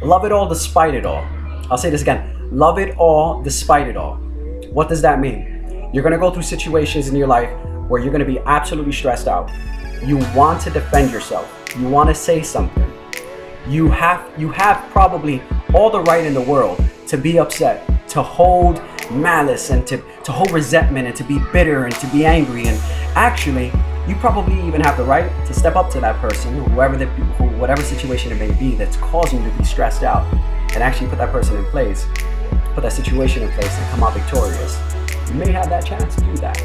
Love it all despite it all. I'll say this again. Love it all despite it all. What does that mean? You're going to go through situations in your life where you're going to be absolutely stressed out. You want to defend yourself. You want to say something. You have probably all the right in the world to be upset, to hold malice and to hold resentment and to be bitter and to be angry. And actually, you probably even have the right to step up to that person, whatever situation it may be that's causing you to be stressed out, and actually put that person in place, put that situation in place and come out victorious. You may have that chance to do that.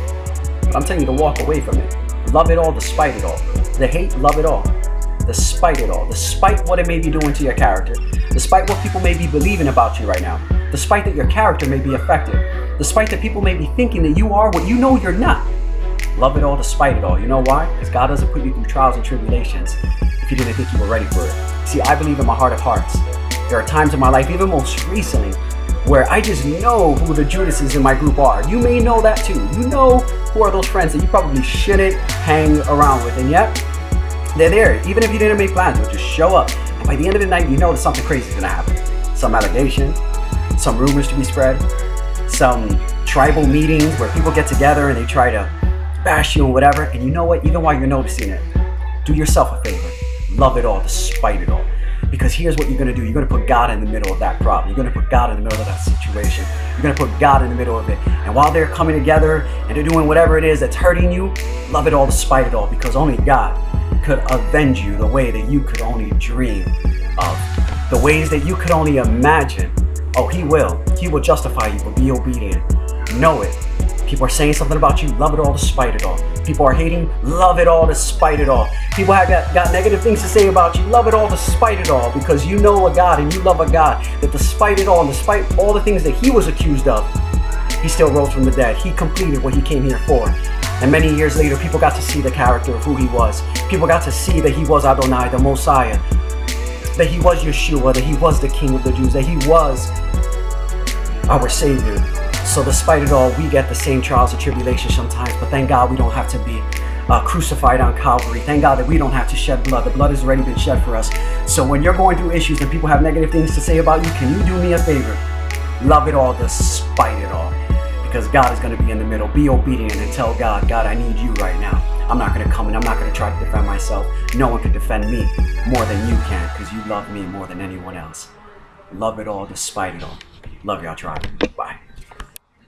But I'm telling you to walk away from it. Love it all despite it all. The hate, love it all. Despite it all. Despite what it may be doing to your character. Despite what people may be believing about you right now. Despite that your character may be affected. Despite that people may be thinking that you are what you know you're not. Love it all despite it all. You know why? Because God doesn't put you through trials and tribulations if you didn't think you were ready for it. See, I believe in my heart of hearts. There are times in my life, even most recently, where I just know who the Judases in my group are. You may know that too. You know who are those friends that you probably shouldn't hang around with, and yet they're there. Even if you didn't make plans, they'll just show up. And by the end of the night, you know that something crazy is gonna happen. Some allegation, some rumors to be spread, some tribal meetings where people get together and they try to bash you and whatever. And you know what? Even while you're noticing it, do yourself a favor. Love it all despite it all. Because here's what you're going to do. You're going to put God in the middle of that problem. You're going to put God in the middle of that situation. You're going to put God in the middle of it. And while they're coming together and they're doing whatever it is that's hurting you, love it all despite it all. Because only God could avenge you the way that you could only dream of. The ways that you could only imagine. Oh, He will. He will justify you, but be obedient. Know it. People are saying something about you, love it all despite it all. People are hating, love it all despite it all. People have got negative things to say about you, love it all despite it all, because you know a God and you love a God that despite it all, and despite all the things that He was accused of, He still rose from the dead. He completed what He came here for. And many years later, people got to see the character of who He was. People got to see that He was Adonai, the Messiah, that He was Yeshua, that He was the King of the Jews, that He was our Savior. So despite it all, we get the same trials and tribulations sometimes, but thank God we don't have to be crucified on Calvary. Thank God that we don't have to shed blood. The blood has already been shed for us. So when you're going through issues and people have negative things to say about you, can you do me a favor? Love it all despite it all, because God is going to be in the middle. Be obedient and tell God, God, I need you right now. I'm not going to come and I'm not going to try to defend myself. No one can defend me more than you can, because you love me more than anyone else. Love it all despite it all. Love y'all, tribe. Bye.